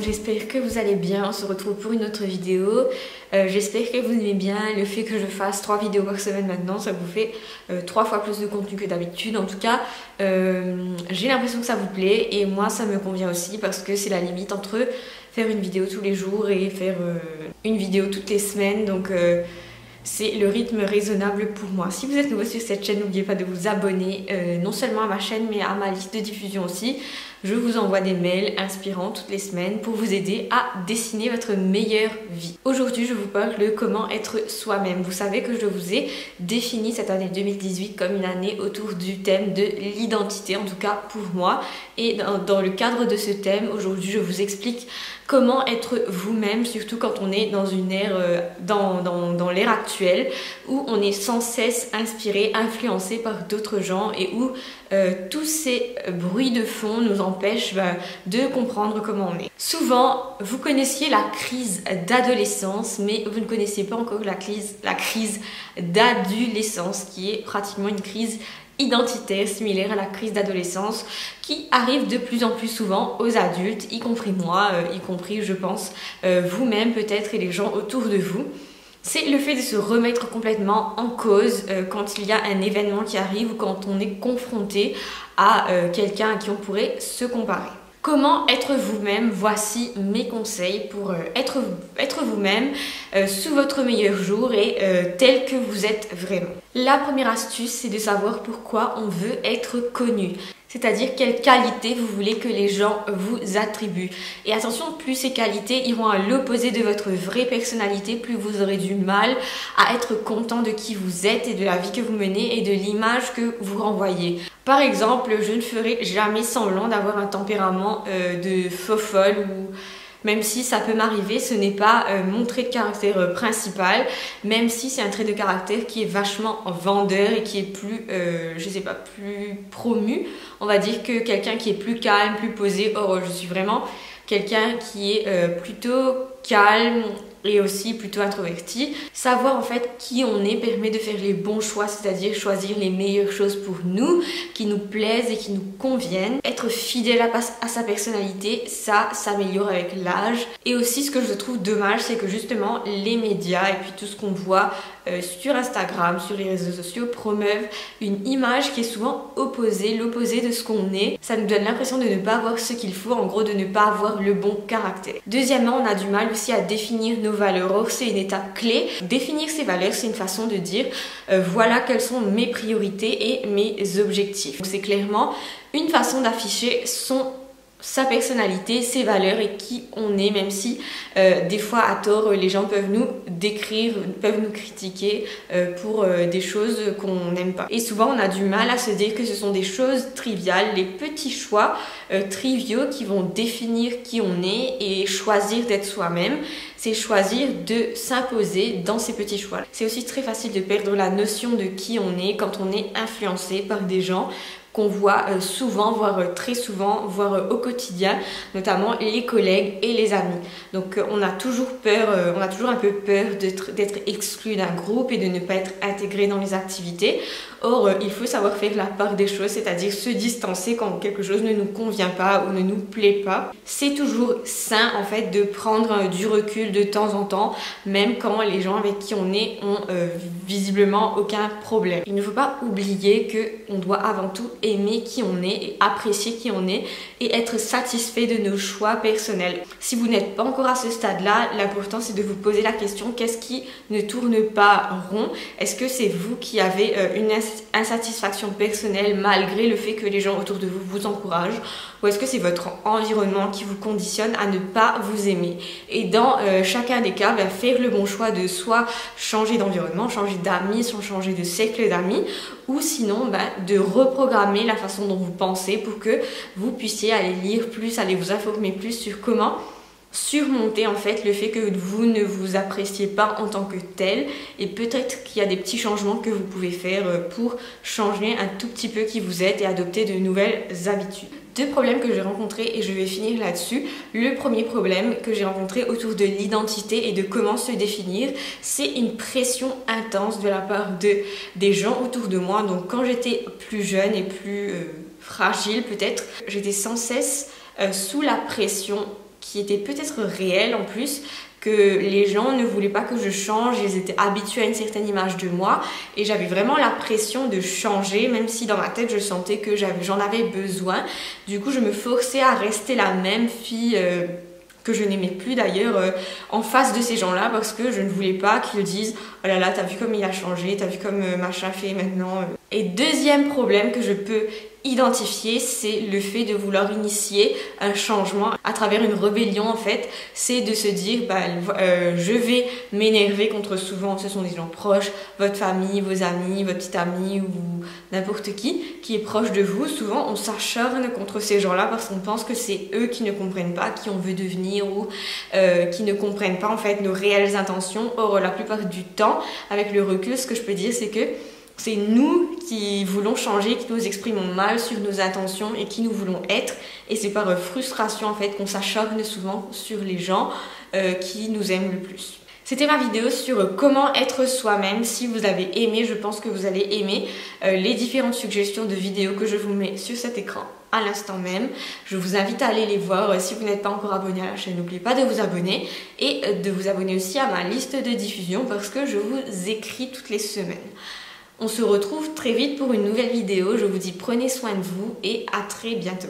j'espère que vous allez bien. On se retrouve pour une autre vidéo. J'espère que vous aimez bien le fait que je fasse 3 vidéos par semaine maintenant. Ça vous fait 3 fois plus de contenu que d'habitude. En tout cas, j'ai l'impression que ça vous plaît et moi ça me convient aussi parce que c'est la limite entre faire une vidéo tous les jours et faire une vidéo toutes les semaines. Donc c'est le rythme raisonnable pour moi. Si vous êtes nouveau sur cette chaîne, n'oubliez pas de vous abonner non seulement à ma chaîne mais à ma liste de diffusion aussi. Je vous envoie des mails inspirants toutes les semaines pour vous aider à dessiner votre meilleure vie. Aujourd'hui, je vous parle de comment être soi-même. Vous savez que je vous ai défini cette année 2018 comme une année autour du thème de l'identité, en tout cas pour moi. Et dans le cadre de ce thème, aujourd'hui, je vous explique comment être vous-même, surtout quand on est dans une ère, dans l'ère actuelle, où on est sans cesse inspiré, influencé par d'autres gens et où tous ces bruits de fond nous empêchent de comprendre comment on est. Souvent, vous connaissiez la crise d'adolescence, mais vous ne connaissez pas encore la crise d'adolescence, qui est pratiquement une crise identitaire similaire à la crise d'adolescence qui arrive de plus en plus souvent aux adultes, y compris moi, y compris je pense vous-même peut-être et les gens autour de vous. C'est le fait de se remettre complètement en cause quand il y a un événement qui arrive ou quand on est confronté à quelqu'un à qui on pourrait se comparer. Comment être vous-même? Voici mes conseils pour être vous-même sous votre meilleur jour et tel que vous êtes vraiment. La première astuce, c'est de savoir pourquoi on veut être connu. C'est-à-dire quelles qualités vous voulez que les gens vous attribuent. Et attention, plus ces qualités iront à l'opposé de votre vraie personnalité, plus vous aurez du mal à être content de qui vous êtes et de la vie que vous menez et de l'image que vous renvoyez. Par exemple, je ne ferai jamais semblant d'avoir un tempérament de faux-folle ou... Même si ça peut m'arriver, ce n'est pas mon trait de caractère principal, même si c'est un trait de caractère qui est vachement vendeur et qui est plus, je sais pas, plus promu. On va dire que quelqu'un qui est plus calme, plus posé. Or, je suis vraiment quelqu'un qui est plutôt calme et aussi plutôt introverti. Savoir en fait qui on est permet de faire les bons choix, c'est-à-dire choisir les meilleures choses pour nous, qui nous plaisent et qui nous conviennent. Être fidèle à sa personnalité, ça s'améliore avec l'âge. Et aussi ce que je trouve dommage, c'est que justement les médias et puis tout ce qu'on voit sur Instagram, sur les réseaux sociaux promeuvent une image qui est souvent opposée, l'opposé de ce qu'on est. Ça nous donne l'impression de ne pas avoir ce qu'il faut, en gros de ne pas avoir le bon caractère. Deuxièmement, on a du mal aussi à définir nos valeurs. Or, c'est une étape clé. Définir ses valeurs, c'est une façon de dire voilà quelles sont mes priorités et mes objectifs. Donc c'est clairement une façon d'afficher sa personnalité, ses valeurs et qui on est, même si des fois à tort les gens peuvent nous décrire, peuvent nous critiquer pour des choses qu'on n'aime pas. Et souvent on a du mal à se dire que ce sont des choses triviales, les petits choix triviaux qui vont définir qui on est et choisir d'être soi-même. C'est choisir de s'imposer dans ces petits choix. C'est aussi très facile de perdre la notion de qui on est quand on est influencé par des gens qu'on voit souvent, voire très souvent, voire au quotidien, notamment les collègues et les amis. Donc on a toujours peur, on a toujours un peu peur d'être exclu d'un groupe et de ne pas être intégré dans les activités. Or, il faut savoir faire la part des choses, c'est-à-dire se distancer quand quelque chose ne nous convient pas ou ne nous plaît pas. C'est toujours sain en fait de prendre du recul de temps en temps, même quand les gens avec qui on est ont visiblement aucun problème. Il ne faut pas oublier qu'on doit avant tout aimer qui on est et apprécier qui on est et être satisfait de nos choix personnels. Si vous n'êtes pas encore à ce stade-là, l'important c'est de vous poser la question, qu'est-ce qui ne tourne pas rond? Est-ce que c'est vous qui avez une insatisfaction personnelle malgré le fait que les gens autour de vous vous encouragent, ou est-ce que c'est votre environnement qui vous conditionne à ne pas vous aimer? Et dans chacun des cas, faire le bon choix de soit changer d'environnement, changer d'amis, soit changer de cercle d'amis, ou sinon de reprogrammer la façon dont vous pensez pour que vous puissiez aller lire plus, aller vous informer plus sur comment surmonter en fait le fait que vous ne vous appréciez pas en tant que tel, et peut-être qu'il y a des petits changements que vous pouvez faire pour changer un tout petit peu qui vous êtes et adopter de nouvelles habitudes. 2 problèmes que j'ai rencontrés et je vais finir là-dessus. Le premier problème que j'ai rencontré autour de l'identité et de comment se définir, c'est une pression intense de la part des gens autour de moi. Donc quand j'étais plus jeune et plus fragile peut-être, j'étais sans cesse sous la pression qui était peut-être réelle en plus, que les gens ne voulaient pas que je change, ils étaient habitués à une certaine image de moi et j'avais vraiment la pression de changer, même si dans ma tête je sentais que j'en avais besoin. Du coup je me forçais à rester la même fille que je n'aimais plus d'ailleurs en face de ces gens-là, parce que je ne voulais pas qu'ils disent « Oh là là, t'as vu comme il a changé, t'as vu comme machin fait maintenant ». Et deuxième problème que je peux identifier, c'est le fait de vouloir initier un changement à travers une rébellion en fait. C'est de se dire je vais m'énerver contre, souvent ce sont des gens proches, votre famille, vos amis, votre petite amie ou n'importe qui est proche de vous. Souvent on s'acharne contre ces gens-là parce qu'on pense que c'est eux qui ne comprennent pas qui on veut devenir ou qui ne comprennent pas en fait nos réelles intentions. Or la plupart du temps, avec le recul, ce que je peux dire c'est que c'est nous qui voulons changer, qui nous exprimons mal sur nos intentions et qui nous voulons être. Et c'est par frustration en fait qu'on s'acharne souvent sur les gens qui nous aiment le plus. C'était ma vidéo sur comment être soi-même. Si vous avez aimé, je pense que vous allez aimer les différentes suggestions de vidéos que je vous mets sur cet écran à l'instant même. Je vous invite à aller les voir. Si vous n'êtes pas encore abonné à la chaîne, n'oubliez pas de vous abonner et de vous abonner aussi à ma liste de diffusion parce que je vous écris toutes les semaines. On se retrouve très vite pour une nouvelle vidéo. Je vous dis prenez soin de vous et à très bientôt.